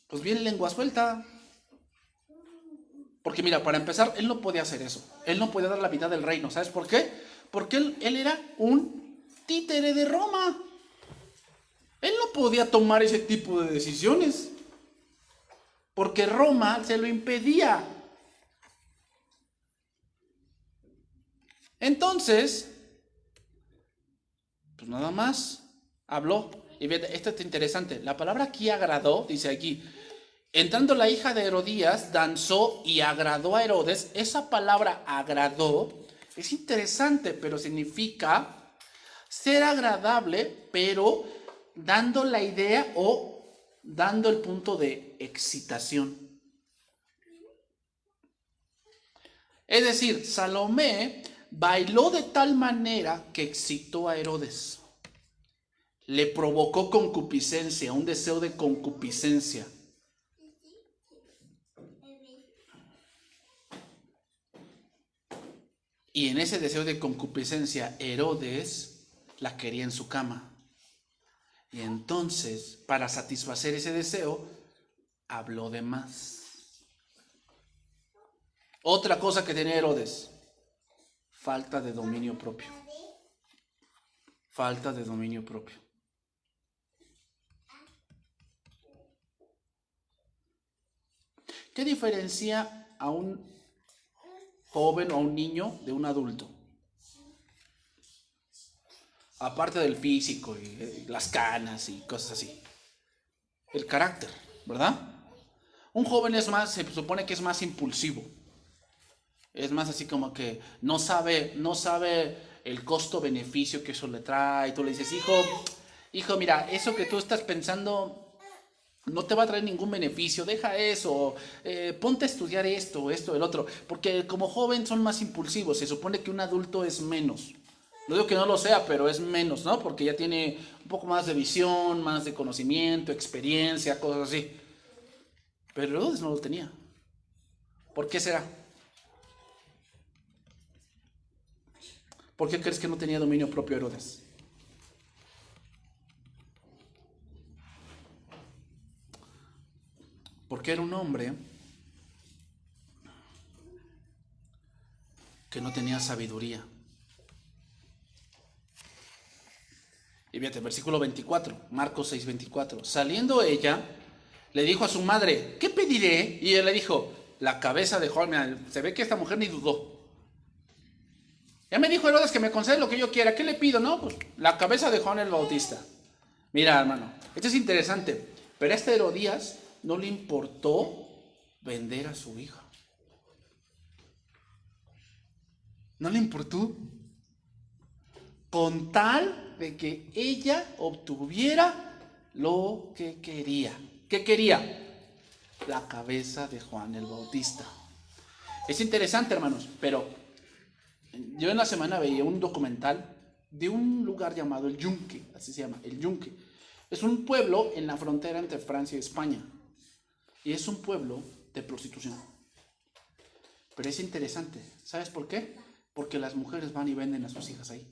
Pues bien, lengua suelta. Porque mira, para empezar, él no podía hacer eso. Él no podía dar la mitad del reino. ¿Sabes por qué? Porque él era un títere de Roma. Él no podía tomar ese tipo de decisiones. Porque Roma se lo impedía. Entonces, pues nada más habló. Y fíjate, esto es interesante. La palabra aquí agradó, dice aquí. Entrando la hija de Herodías, danzó y agradó a Herodes. Esa palabra agradó es interesante, pero significa ser agradable, pero dando la idea o dando el punto de excitación. Es decir, Salomé bailó de tal manera que excitó a Herodes. Le provocó concupiscencia, un deseo de concupiscencia. Y en ese deseo de concupiscencia, Herodes la quería en su cama. Y entonces, para satisfacer ese deseo, habló de más. Otra cosa que tenía Herodes, falta de dominio propio. Falta de dominio propio. ¿Qué diferencia a un joven o a un niño de un adulto? Aparte del físico y las canas y cosas así. El carácter, ¿verdad? Un joven es más, se supone que es más impulsivo. Es más así como que no sabe el costo-beneficio que eso le trae. Y tú le dices, hijo, mira, eso que tú estás pensando no te va a traer ningún beneficio, deja eso, ponte a estudiar esto, el otro, porque como joven son más impulsivos, se supone que un adulto es menos. No digo que no lo sea, pero es menos, ¿no? Porque ya tiene un poco más de visión, más de conocimiento, experiencia, cosas así. Pero Herodes no lo tenía. ¿Por qué será? ¿Por qué crees que no tenía dominio propio Herodes? Porque era un hombre que no tenía sabiduría. Y fíjate, versículo 24, Marcos 6, 24. Saliendo ella, le dijo a su madre, ¿qué pediré? Y ella le dijo, la cabeza de Juan. Mira, se ve que esta mujer ni dudó. Ya me dijo Herodes que me concede lo que yo quiera. ¿Qué le pido? No, pues la cabeza de Juan el Bautista. Mira, hermano, esto es interesante. Pero a este Herodías no le importó vender a su hija. No le importó. Con tal de que ella obtuviera lo que quería. ¿Qué quería? La cabeza de Juan el Bautista. Es interesante, hermanos, pero yo en la semana veía un documental de un lugar llamado El Yunque, así se llama, El Yunque. Es un pueblo en la frontera entre Francia y España. Y es un pueblo de prostitución. Pero es interesante. ¿Sabes por qué? Porque las mujeres van y venden a sus hijas ahí.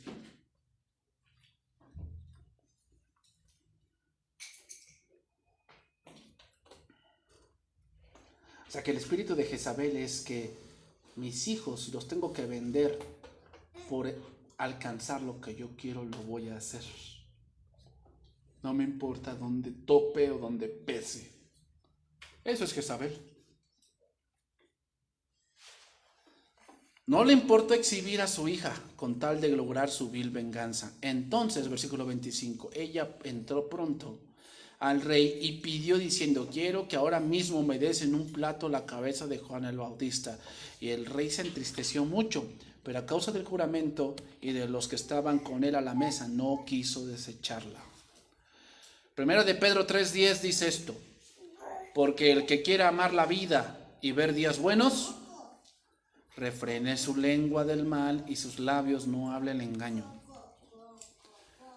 O sea que el espíritu de Jezabel es que mis hijos, si los tengo que vender por alcanzar lo que yo quiero, lo voy a hacer. No me importa dónde tope o dónde pese. Eso es Jezabel. No le importó exhibir a su hija con tal de lograr su vil venganza. Entonces, versículo 25, ella entró pronto al rey y pidió diciendo: quiero que ahora mismo me des en un plato la cabeza de Juan el Bautista. Y el rey se entristeció mucho, pero a causa del juramento y de los que estaban con él a la mesa, no quiso desecharla. Primero de Pedro 3:10 dice esto: porque el que quiera amar la vida y ver días buenos, refrene su lengua del mal y sus labios no hablen engaño.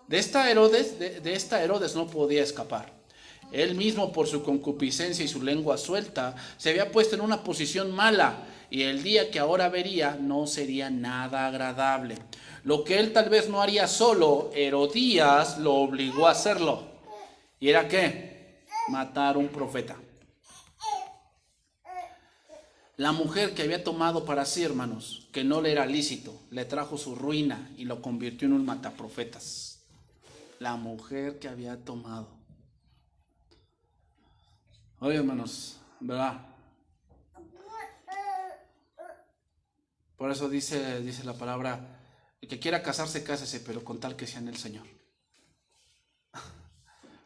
De esta Herodes no podía escapar. Él mismo, por su concupiscencia y su lengua suelta, se había puesto en una posición mala, y el día que ahora vería no sería nada agradable. Lo que él tal vez no haría solo, Herodías lo obligó a hacerlo. ¿Y era qué? Matar a un profeta. La mujer que había tomado para sí, hermanos, que no le era lícito, le trajo su ruina y lo convirtió en un mataprofetas. La mujer que había tomado. Oye, hermanos, ¿verdad? Por eso dice la palabra: el que quiera casarse, cásese, pero con tal que sea en el Señor.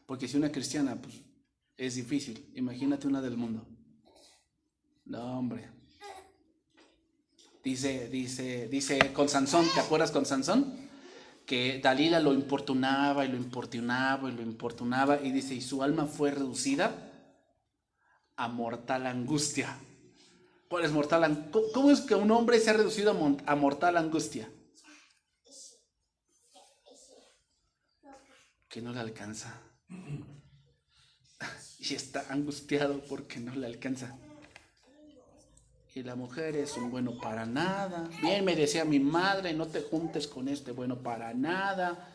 Porque si una cristiana, pues es difícil. Imagínate una del mundo. No, hombre. Dice con Sansón, ¿te acuerdas con Sansón? Que Dalila lo importunaba y lo importunaba y lo importunaba, y dice: y su alma fue reducida a mortal angustia. ¿Cuál es mortal angustia? ¿Cómo es que un hombre se ha reducido a mortal angustia? Que no le alcanza. Y está angustiado porque no le alcanza. Y la mujer es un bueno para nada. Bien me decía mi madre: no te juntes con este bueno para nada,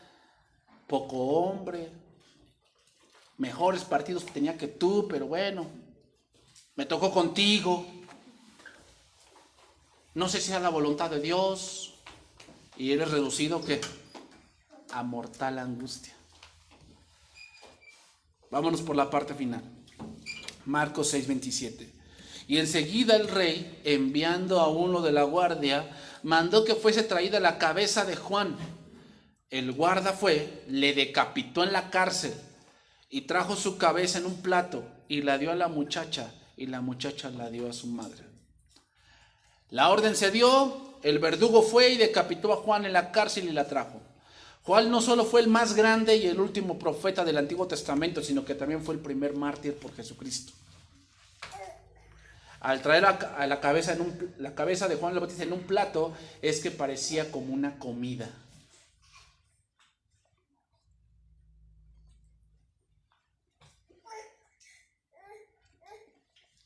poco hombre, mejores partidos tenía que tú, pero bueno, me tocó contigo. No sé si sea la voluntad de Dios. Y eres reducido ¿qué? A mortal angustia. Vámonos por la parte final. Marcos 6:27. Y enseguida el rey, enviando a uno de la guardia, mandó que fuese traída la cabeza de Juan. El guarda fue, le decapitó en la cárcel y trajo su cabeza en un plato y la dio a la muchacha, y la muchacha la dio a su madre. La orden se dio, el verdugo fue y decapitó a Juan en la cárcel y la trajo. Juan no solo fue el más grande y el último profeta del Antiguo Testamento, sino que también fue el primer mártir por Jesucristo. Al traer a la cabeza de Juan el Bautista en un plato, es que parecía como una comida.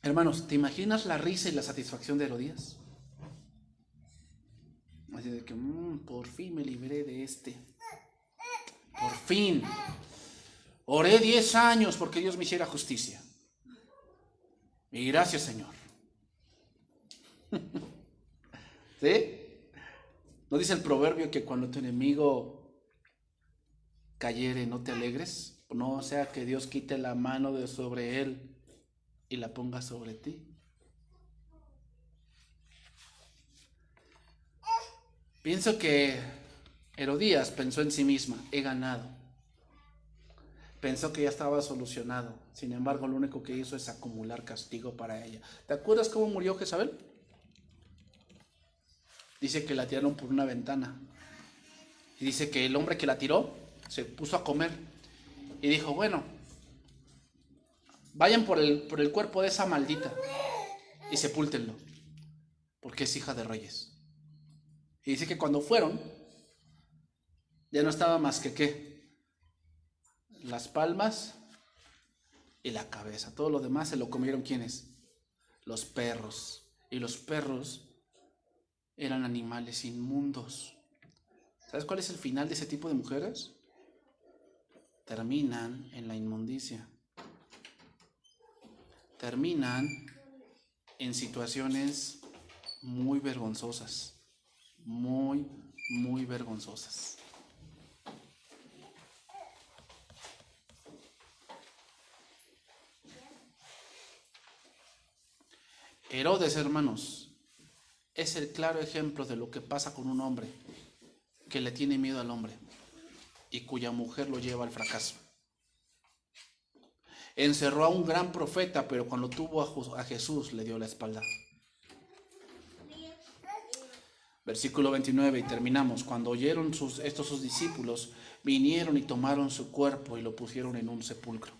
Hermanos, ¿te imaginas la risa y la satisfacción de Herodías? Así de que, por fin me libré de este. Por fin. Oré 10 años porque Dios me hiciera justicia. Y gracias, Señor. ¿Sí? ¿No dice el proverbio que cuando tu enemigo cayere no te alegres? No sea que Dios quite la mano de sobre él y la ponga sobre ti. Pienso que Herodías pensó en sí misma: he ganado. Pensó que ya estaba solucionado. Sin embargo, lo único que hizo es acumular castigo para ella. ¿Te acuerdas cómo murió Jezabel? Dice que la tiraron por una ventana. Y dice que el hombre que la tiró se puso a comer. Y dijo, bueno, vayan por el cuerpo de esa maldita y sepúltenlo, porque es hija de reyes. Y dice que cuando fueron, ya no estaba más que ¿qué? Las palmas y la cabeza. Todo lo demás se lo comieron ¿quiénes? Los perros. Y los perros eran animales inmundos. ¿Sabes cuál es el final de ese tipo de mujeres? Terminan en la inmundicia. Terminan en situaciones muy vergonzosas. Muy, muy vergonzosas. Herodes, hermanos, es el claro ejemplo de lo que pasa con un hombre que le tiene miedo al hombre y cuya mujer lo lleva al fracaso. Encerró a un gran profeta, pero cuando tuvo a Jesús le dio la espalda. Versículo 29 y terminamos. Cuando oyeron estos sus discípulos, vinieron y tomaron su cuerpo y lo pusieron en un sepulcro.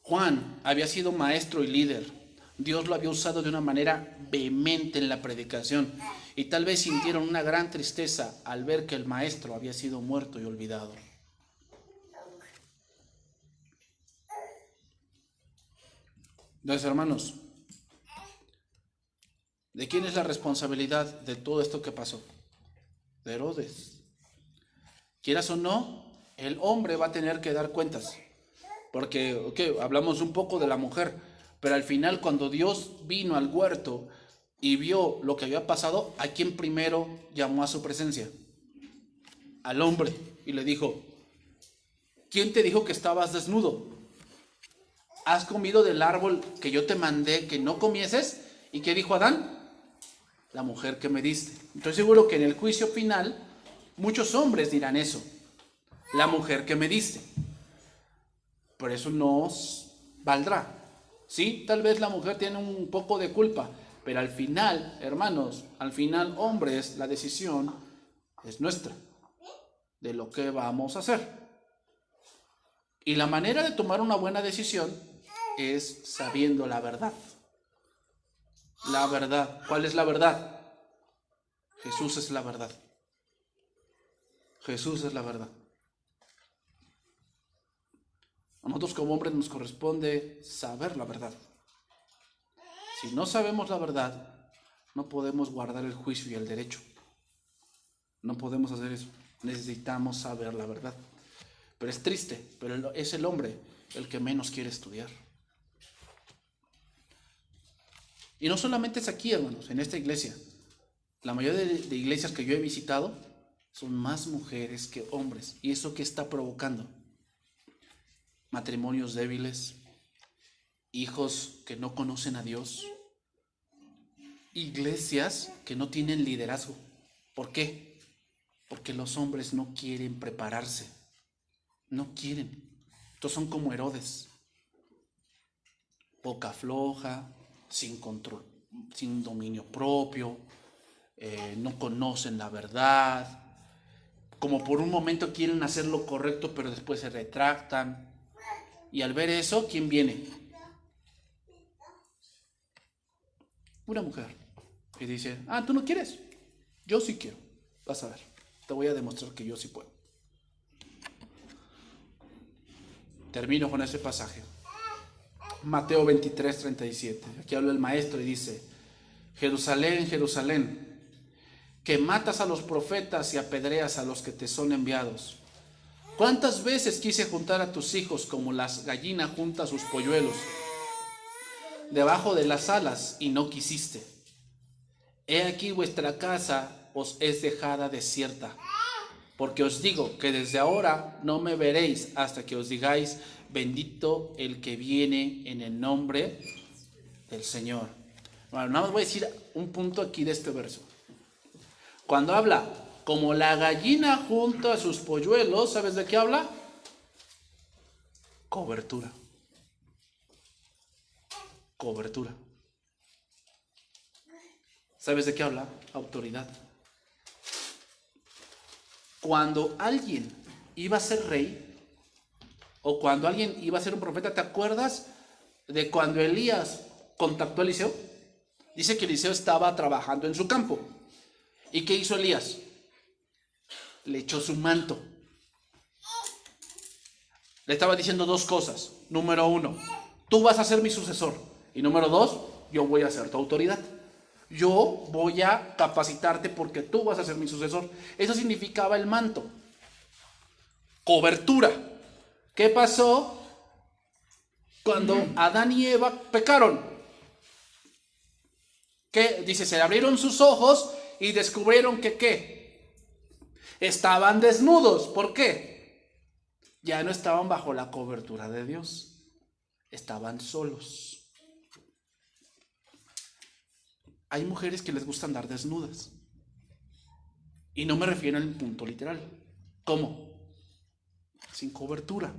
Juan había sido maestro y líder. Dios lo había usado de una manera vehemente en la predicación y tal vez sintieron una gran tristeza al ver que el maestro había sido muerto y olvidado. Entonces, hermanos, ¿de quién es la responsabilidad de todo esto que pasó? De Herodes. Quieras o no, el hombre va a tener que dar cuentas. Porque, hablamos un poco de la mujer, pero al final cuando Dios vino al huerto y vio lo que había pasado, ¿a quién primero llamó a su presencia? Al hombre. Y le dijo, ¿quién te dijo que estabas desnudo? ¿Has comido del árbol que yo te mandé que no comieses? ¿Y qué dijo Adán? La mujer que me diste. Estoy seguro que en el juicio final muchos hombres dirán eso. La mujer que me diste. Pero eso nos valdrá. Sí, tal vez la mujer tiene un poco de culpa, pero al final, hermanos, al final, hombres, la decisión es nuestra, de lo que vamos a hacer. Y la manera de tomar una buena decisión es sabiendo la verdad. La verdad. ¿Cuál es la verdad? Jesús es la verdad. Jesús es la verdad. A nosotros como hombres nos corresponde saber la verdad. Si no sabemos la verdad, no podemos guardar el juicio y el derecho. No podemos hacer eso. Necesitamos saber la verdad. Pero es triste, pero es el hombre el que menos quiere estudiar. Y no solamente es aquí, hermanos, en esta iglesia. La mayoría de iglesias que yo he visitado son más mujeres que hombres. ¿Y eso qué está provocando? Matrimonios débiles, hijos que no conocen a Dios, iglesias que no tienen liderazgo. ¿Por qué? Porque los hombres no quieren prepararse, no quieren. Estos son como Herodes, boca floja, sin control, sin dominio propio, no conocen la verdad, como por un momento quieren hacer lo correcto pero después se retractan. Y al ver eso, ¿quién viene? Una mujer. Y dice, ¿tú no quieres? Yo sí quiero. Vas a ver. Te voy a demostrar que yo sí puedo. Termino con ese pasaje. Mateo 23, 37. Aquí habla el maestro y dice, Jerusalén, Jerusalén, que matas a los profetas y apedreas a los que te son enviados. ¿Cuántas veces quise juntar a tus hijos como las gallinas junta sus polluelos debajo de las alas y no quisiste? He aquí vuestra casa os es dejada desierta, porque os digo que desde ahora no me veréis hasta que os digáis, bendito el que viene en el nombre del Señor. Bueno, nada más voy a decir un punto aquí de este verso. Cuando habla como la gallina junto a sus polluelos, ¿sabes de qué habla? Cobertura. Cobertura. ¿Sabes de qué habla? Autoridad. Cuando alguien iba a ser rey, o cuando alguien iba a ser un profeta, ¿te acuerdas de cuando Elías contactó a Eliseo? Dice que Eliseo estaba trabajando en su campo. ¿Y qué hizo Elías? Le echó su manto. Le estaba diciendo dos cosas. Número uno, tú vas a ser mi sucesor. Y número dos, yo voy a ser tu autoridad. Yo voy a capacitarte porque tú vas a ser mi sucesor. Eso significaba el manto. Cobertura. ¿Qué pasó cuando Adán y Eva pecaron? ¿Qué? Dice, se abrieron sus ojos y descubrieron que ¿qué? Estaban desnudos. ¿Por qué? Ya no estaban bajo la cobertura de Dios. Estaban solos. Hay mujeres que les gusta andar desnudas. Y no me refiero en el punto literal. ¿Cómo? Sin cobertura.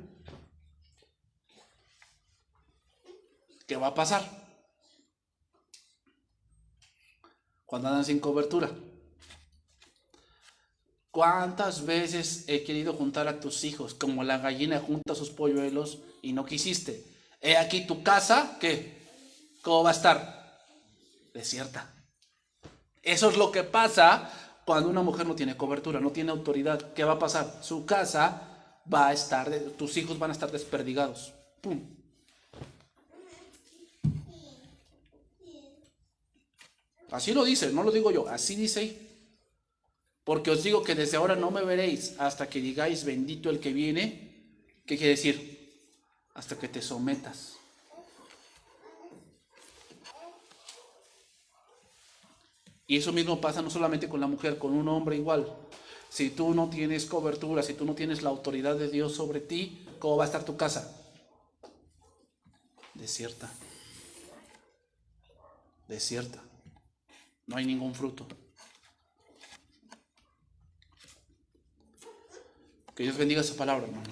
¿Qué va a pasar cuando andan sin cobertura? ¿Cuántas veces he querido juntar a tus hijos como la gallina junta sus polluelos y no quisiste? He aquí tu casa, ¿qué? ¿Cómo va a estar? Desierta. Eso es lo que pasa cuando una mujer no tiene cobertura, no tiene autoridad. ¿Qué va a pasar? Su casa va a estar, tus hijos van a estar desperdigados. ¡Pum! Así lo dice, no lo digo yo, así dice ahí. Porque os digo que desde ahora no me veréis hasta que digáis bendito el que viene. ¿Qué quiere decir? Hasta que te sometas. Y eso mismo pasa no solamente con la mujer, con un hombre igual. Si tú no tienes cobertura, si tú no tienes la autoridad de Dios sobre ti, ¿cómo va a estar tu casa? Desierta. Desierta. No hay ningún fruto. Que Dios bendiga su palabra, hermano.